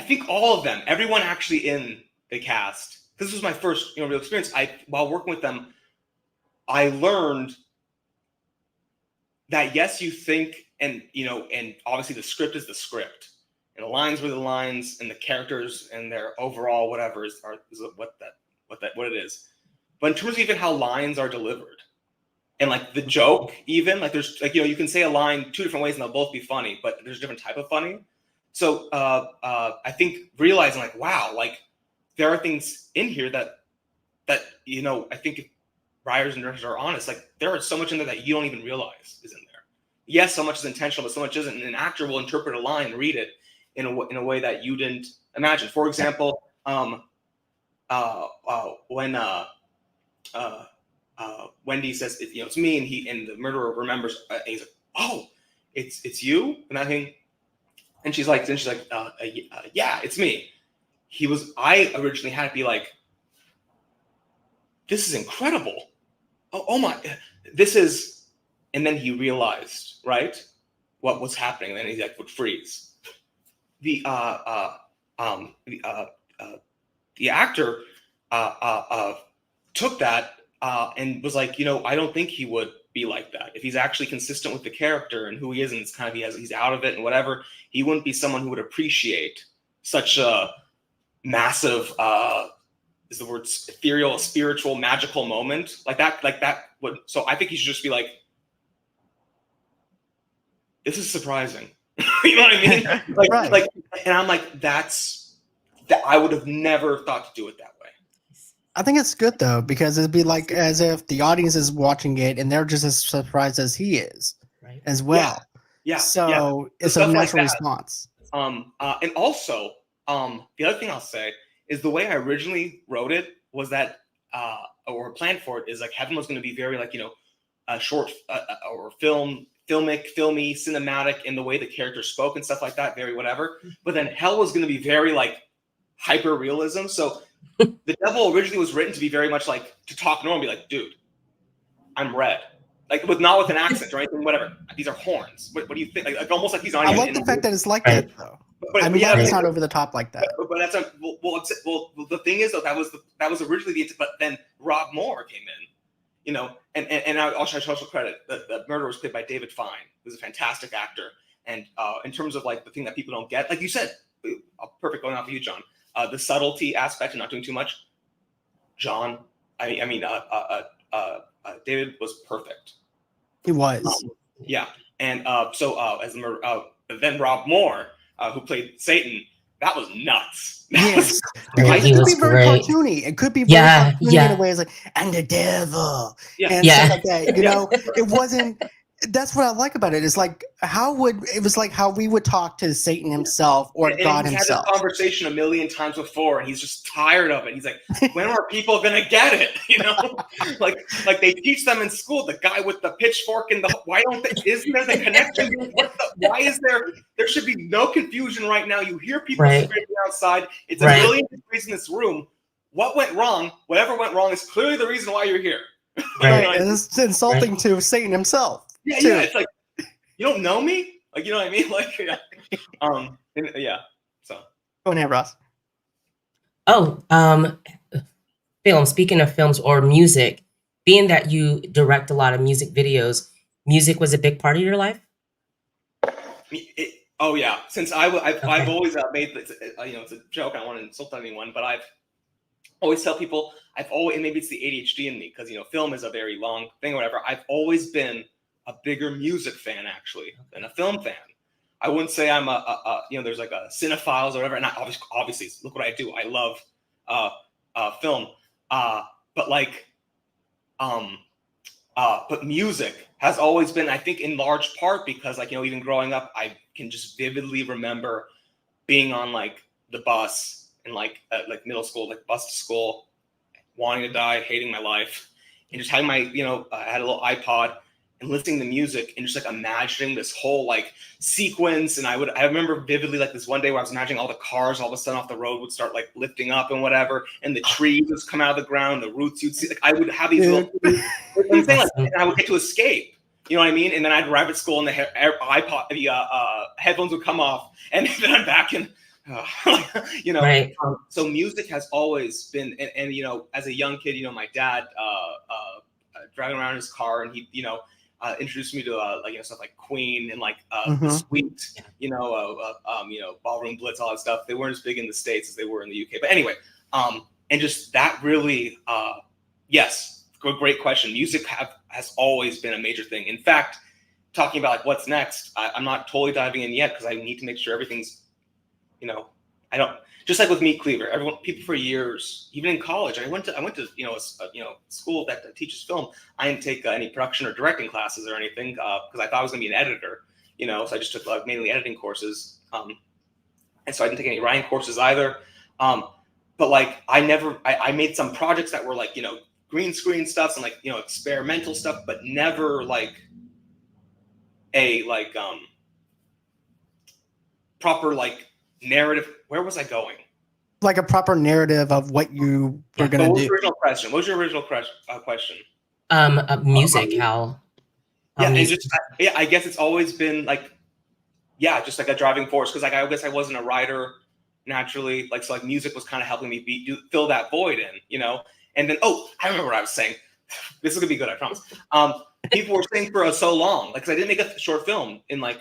think all of them, everyone actually in the cast, this was my first, real experience. While working with them, I learned that yes, you think, and obviously the script is the script, and the lines were the lines, and the characters and their overall whatever is what it is. But in terms of even how lines are delivered, and like the joke, even like there's like you can say a line two different ways and they'll both be funny, but there's a different type of funny. So I think realizing like, wow, like there are things in here that I think if writers and directors are honest, like there is so much in there that you don't even realize is in there. Yes, so much is intentional, but so much isn't. And an actor will interpret a line and read it in a way that you didn't imagine. For example, when Wendy says it's me, and the murderer remembers, and he's like, oh, it's you, and I think. And she's like, yeah, it's me. I originally had to be like, this is incredible. Oh my, this is, and then he realized, right, what was happening. And then he like would freeze. The actor took that and was like, I don't think he would be like that. If he's actually consistent with the character and who he is, and it's kind of he's out of it and whatever, he wouldn't be someone who would appreciate such a massive is the word ethereal, spiritual, magical moment like that would. So I think he should just be like, this is surprising. You know what I mean? Like, Right. like, and I'm like, that I would have never thought to do it that way. I think it's good though, because it'd be like as if the audience is watching it and they're just as surprised as he is, Right. as well. Yeah. So it's Stuff a like natural that. response. And also, the other thing I'll say is the way I originally wrote it was that, or planned for it, is like heaven was going to be very like a short or filmy, cinematic in the way the characters spoke and stuff like that, very whatever. But then hell was going to be very like hyper realism. So the devil originally was written to be very much like to talk normal, and be like, dude, I'm red. Like not with an accent or anything, whatever. These are horns. What do you think? Like almost like he's on. I like the fact that it's like Right. that though. But I'm glad it's not over the top like that. But that's well. The thing is though, that was originally the. But then Rob Moore came in, and I'll also credit the murderer was played by David Fine, who's a fantastic actor. And in terms of like the thing that people don't get, like you said, perfect going off of you, John. The subtlety aspect and not doing too much. John, David was perfect. He was. Yeah, and then Rob Moore, who played Satan, that was nuts. Yes. Right, Because he it could was be very great. cartoony. It could be very Yeah, cartoony yeah. in a way. It's like, and the devil. Yeah. And Yeah. stuff like that. It wasn't. That's what I like about it. It's like it was like how we would talk to Satan himself or And God he's himself. had this conversation a million times before, and he's just tired of it. He's like, when are people gonna get it? Like they teach them in school. The guy with the pitchfork and why don't they? Isn't there the connection? Why is there? There should be no confusion right now. You hear people Right. screaming outside. It's Right. a million degrees in this room. What went wrong? Whatever went wrong is clearly the reason why you're here. Right. Right. And it's insulting to Satan himself. Yeah, too. yeah. It's like you don't know me. Like you know what I mean? Like yeah. Yeah. So. Go ahead, Ross. Oh, film. Speaking of films or music, being that you direct a lot of music videos, music was a big part of your life? Oh yeah, since I've Okay. always made this, it's a joke. I don't want to insult anyone, but I've always tell people and maybe it's the ADHD in me because film is a very long thing or whatever. I've always been a bigger music fan actually than a film fan. I wouldn't say I'm there's like a cinephiles or whatever, and obviously look what I do. I love film, but like but music has always been, I think, in large part because even growing up, I can just vividly remember being on like the bus in like middle school, like bus to school, wanting to die, hating my life, and just having my I had a little iPod and listening to music and just like imagining this whole like sequence. And I remember vividly like this one day where I was imagining all the cars all of a sudden off the road would start like lifting up and whatever, and the trees would come out of the ground, the roots you'd see. Like I would have these little things, and I would get to escape. You know what I mean? And then I'd arrive at school and the headphones would come off, and then I'm back in. Right. So music has always been, and as a young kid, my dad driving around in his car, and he introduced me to stuff like Queen and like the Sweet, Ballroom Blitz, all that stuff. They weren't as big in the States as they were in the UK, but anyway, and just that really, yes, great question. Music has always been a major thing. In fact, talking about like what's next, I'm not totally diving in yet because I need to make sure everything's, I don't, just like with Meat Cleaver, people for years, even in college, I went to a school that teaches film. I didn't take any production or directing classes or anything because I thought I was going to be an editor, so I just took mainly editing courses. And so I didn't take any writing courses either. But like, I made some projects that were like, green screen stuff and like, experimental stuff, but never like a proper like narrative. Where was I going? Like a proper narrative of what you were going to do. What was your original question? What was your original question? Music, how yeah, music. and just I guess it's always been like, just like a driving force because like I guess I wasn't a writer naturally, like so like music was kind of helping me fill that void in, And then I remember what I was saying. This is gonna be good, I promise. People were saying for so long, like, cause I didn't make a short film in like,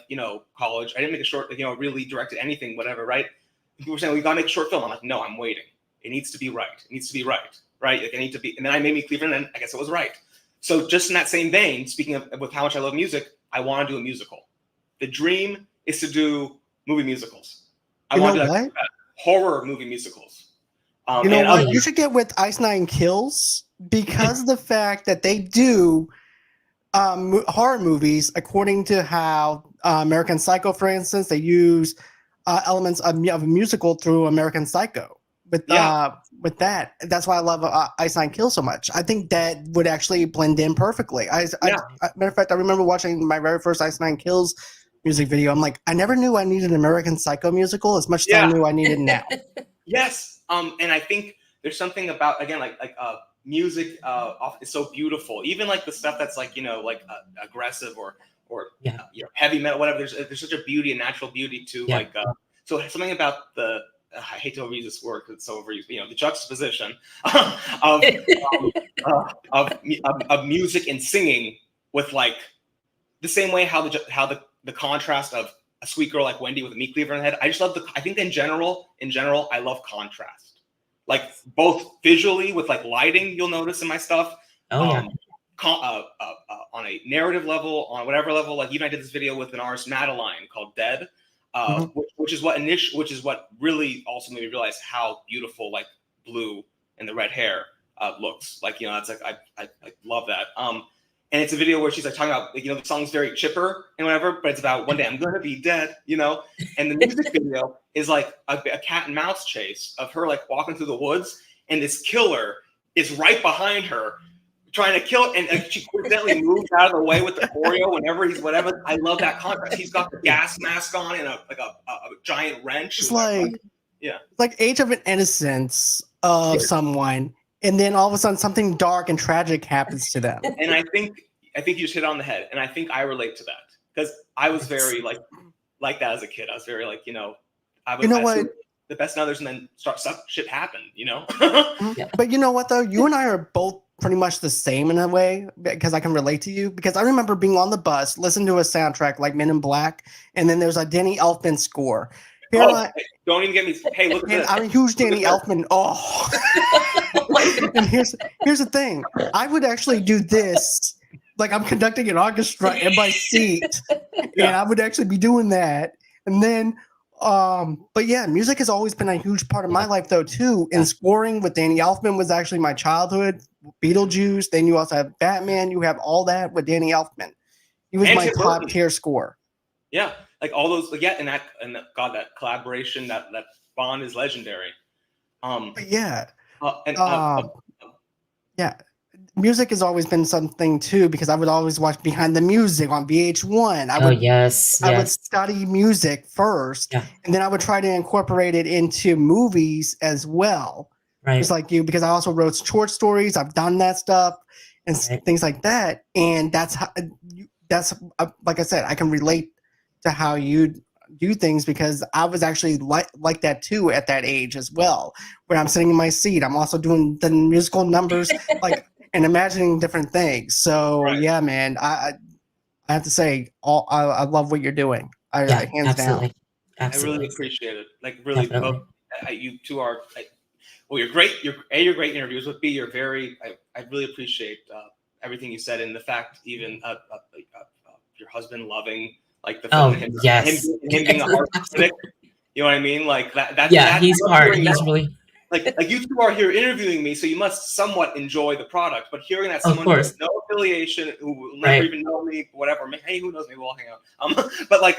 college. I didn't make a short, really directed anything, whatever, right? People were saying, well, you gotta make a short film. I'm like, no, I'm waiting. It needs to be right. It needs to be right, right? Like, I need to be, and then I made Meat Cleaver, and then I guess it was right. So just in that same vein, speaking of with how much I love music, I want to do a musical. The dream is to do movie musicals. I want to do like horror movie musicals. You know what? You should get with Ice Nine Kills because of the fact that they do horror movies according to how American Psycho, for instance, they use elements of a musical through American Psycho. With that, that's why I love Ice Nine Kills so much. I think that would actually blend in perfectly. Matter of fact, I remember watching my very first Ice Nine Kills music video. I'm like, I never knew I needed an American Psycho musical as much as I knew I needed now. Yes. And I think there's something about, again, like music is so beautiful. Even like the stuff that's like, aggressive or heavy metal, whatever. There's such a beauty, a natural beauty to so something about the, I hate to overuse this word because it's so overused, the juxtaposition of music and singing with like the same way how the contrast of a sweet girl like Wendy with a meat cleaver in the head. I just love I think in general, I love contrast. Like both visually with like lighting, you'll notice in my stuff. On a narrative level, on whatever level, like even I did this video with an artist, Madeline, called Dead, which is what really also made me realize how beautiful like blue and the red hair looks. Like, it's like I love that. And it's a video where she's like talking about, the song's very chipper and whatever, but it's about one day I'm going to be dead, And the music video is like a cat and mouse chase of her like walking through the woods, and this killer is right behind her trying to kill it. And she coincidentally moves out of the way with the choreo whenever he's whatever. I love that contrast. He's got the gas mask on and a giant wrench. It's like Age of an Innocence of someone. And then all of a sudden, something dark and tragic happens to them. And I think you just hit it on the head. And I think I relate to that because I was very like that as a kid. I was very like, I was the best and others, and then shit happened, But you know what though? You and I are both pretty much the same in a way because I can relate to you. Because I remember being on the bus, listening to a soundtrack like Men in Black, and then there's a Danny Elfman score. Here Hey, don't even get me. Hey, look at and this. I'm a huge Danny Look at Elfman. Oh, and here's the thing. I would actually do this, like I'm conducting an orchestra in my seat, and I would actually be doing that. And then, but yeah, music has always been a huge part of my life, though, too. And scoring with Danny Elfman was actually my childhood. Beetlejuice. Then you also have Batman. You have all that with Danny Elfman. He was And my Tim top Burton. tier score. Yeah, like all those. Yeah, and God, that collaboration, that bond is legendary. But yeah, And yeah, music has always been something too because I would always watch Behind the Music on VH1. I would study music first, and then I would try to incorporate it into movies as well. Right. Just like you, because I also wrote short stories. I've done that stuff and things like that, and that's how. That's like I said, I can relate to how you do things because I was actually like that too at that age as well. When I'm sitting in my seat, I'm also doing the musical numbers, like and imagining different things. So yeah, man, I have to say, I love what you're doing. Hands down. I really appreciate it. Like really, both, you two are. Well, you're great. You're great interviews with B. You're very. I really appreciate everything you said and the fact even your husband loving like the film, him being a hard critic. You know what I mean? Like that. He's hard. He's really like you two are here interviewing me, so you must somewhat enjoy the product. But hearing that someone who has no affiliation, who will never even know me, whatever. Hey, who knows? Maybe we'll hang out. But like,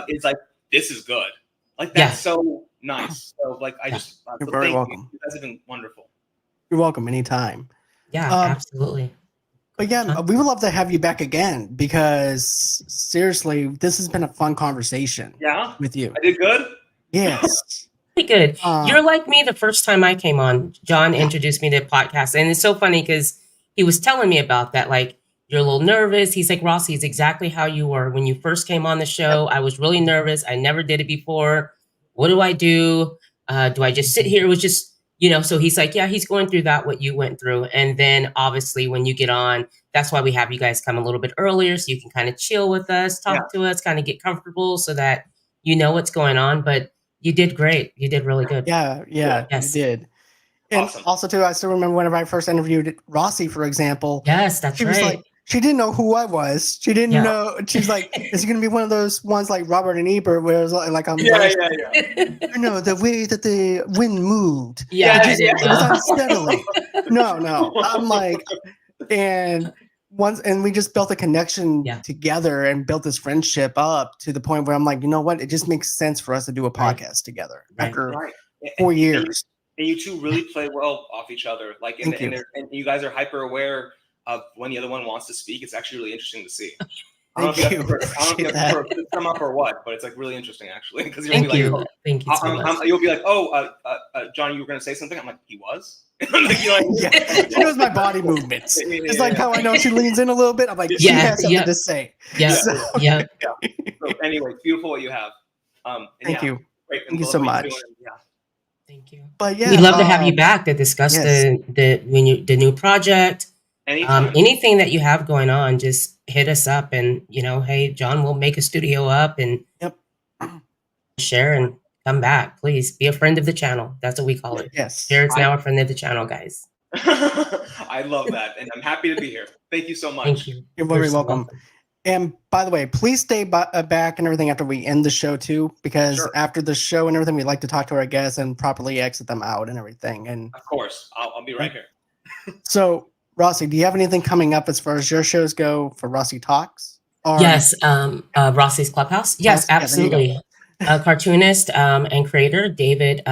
it's like this is good. Like that's so nice. So like, you're very welcome. You guys have been wonderful. You're welcome anytime. Yeah, absolutely. But yeah, we would love to have you back again because seriously, this has been a fun conversation. Yeah, with you. I did good. Yes, pretty good. You're like me the first time I came on. John introduced me to podcasts, and it's so funny because he was telling me about that. Like you're a little nervous. He's like, Rossie, it's exactly how you were when you first came on the show. I was really nervous. I never did it before. What do I do? Do I just sit here? It was just. So he's like, yeah, he's going through what you went through. And then obviously when you get on, that's why we have you guys come a little bit earlier so you can kind of chill with us, talk to us, kind of get comfortable so that you know what's going on. But you did great. You did really good. Yeah, you did. And also too, I still remember whenever I first interviewed Rossie, for example. Yes, that's she was like, she didn't know who I was. She didn't know. She's like, is he going to be one of those ones like Robert and Ebert where it was like I'm you know, the way that the wind moved. It was unsteadily. No. I'm like, and we just built a connection together and built this friendship up to the point where I'm like, you know what? It just makes sense for us to do a podcast together after 4 years. And you two really play well off each other. Like, and you guys are hyper aware of when the other one wants to speak. It's actually really interesting to see. I don't know if you have to come up or what, but it's like really interesting actually because Thank you so much. You'll be like, John, you were going to say something. I'm like, he was. Like, she knows my body movements. It's like how I know she leans in a little bit. I'm like, she has something to say. So anyway, it's beautiful what you have. Thank you. Great. Thank you so much. Thank you. But yeah, we'd love to have you back to discuss the new project. Anything that you have going on, just hit us up and hey, John, we'll make a studio up and share and come back. Please be a friend of the channel. That's what we call it. Yes. Jared's now a friend of the channel, guys. I love that. And I'm happy to be here. Thank you so much. Thank you. You're very welcome. And by the way, please stay back and everything after we end the show too, because after the show and everything, we like to talk to our guests and properly exit them out and everything. And of course, I'll be right here. So, Rossie, do you have anything coming up as far as your shows go for Rossie Talks? Yes, Rossie's Clubhouse. Yes, absolutely. Cartoonist and creator David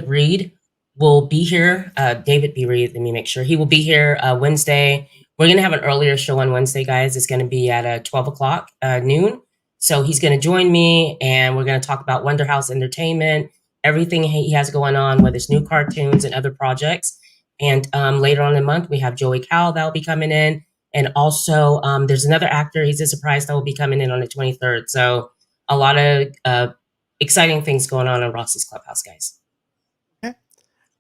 Reed will be here. David B. Reed, let me make sure. He will be here Wednesday. We're going to have an earlier show on Wednesday, guys. It's going to be at 12 o'clock noon. So he's going to join me, and we're going to talk about Wonder House Entertainment, everything he has going on with his new cartoons and other projects. And later on in the month, we have Joey Cowell that will be coming in. And also, there's another actor. He's a surprise that will be coming in on the 23rd. So a lot of exciting things going on in Rossie's Clubhouse, guys. Okay.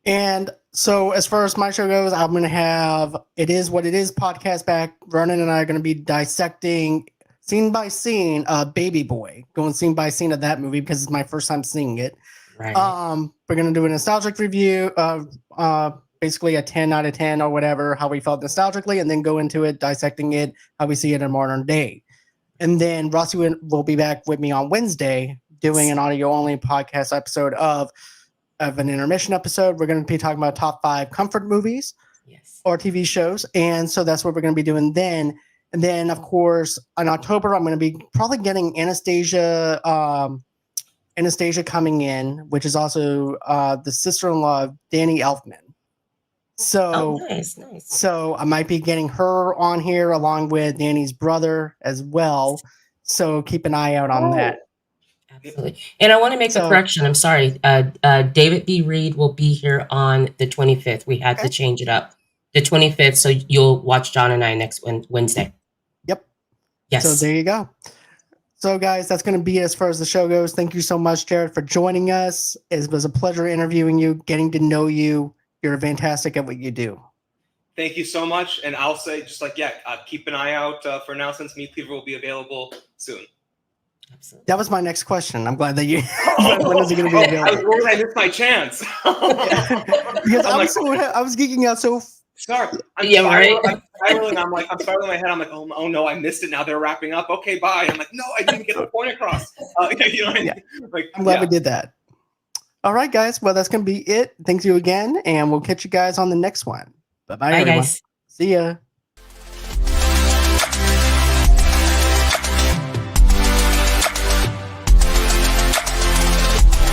And so as far as my show goes, I'm going to have It Is What It Is podcast back. Vernon and I are going to be dissecting scene by scene Baby Boy, going scene by scene of that movie because it's my first time seeing it. Right. We're going to do a nostalgic review of basically a 10 out of 10 or whatever, how we felt nostalgically, and then go into it, dissecting it, how we see it in modern day. And then Rossie will be back with me on Wednesday doing an audio only podcast episode of an intermission episode. We're going to be talking about top 5 comfort movies or TV shows. And so that's what we're going to be doing then. And then, of course, in October, I'm going to be probably getting Anastasia coming in, which is also the sister-in-law of Danny Elfman. So, nice. So I might be getting her on here along with Danny's brother as well. So keep an eye out on that. Absolutely. And I want to make a correction. I'm sorry. David B. Reed will be here on the 25th. We had to change it up. The 25th. So you'll watch John and I next Wednesday. Yep. Yes. So there you go. So guys, that's going to be it as far as the show goes. Thank you so much, Jared, for joining us. It was a pleasure interviewing you, getting to know you. You're fantastic at what you do. Thank you so much. And I'll say just keep an eye out for announcements. Meat Cleaver will be available soon. Absolutely. That was my next question. I'm glad that you. When is it going to be available? I was worried I missed my chance. Because I was geeking out so. Sorry. I'm spiraling. I'm spiraling my head. I'm like, oh no, I missed it. Now they're wrapping up. Okay, bye. I'm like, no, I didn't get the point across. You know what I mean? I'm glad we did that. All right, guys. Well, that's going to be it. Thank you again. And we'll catch you guys on the next one. Bye-bye, everyone. Guys. See ya.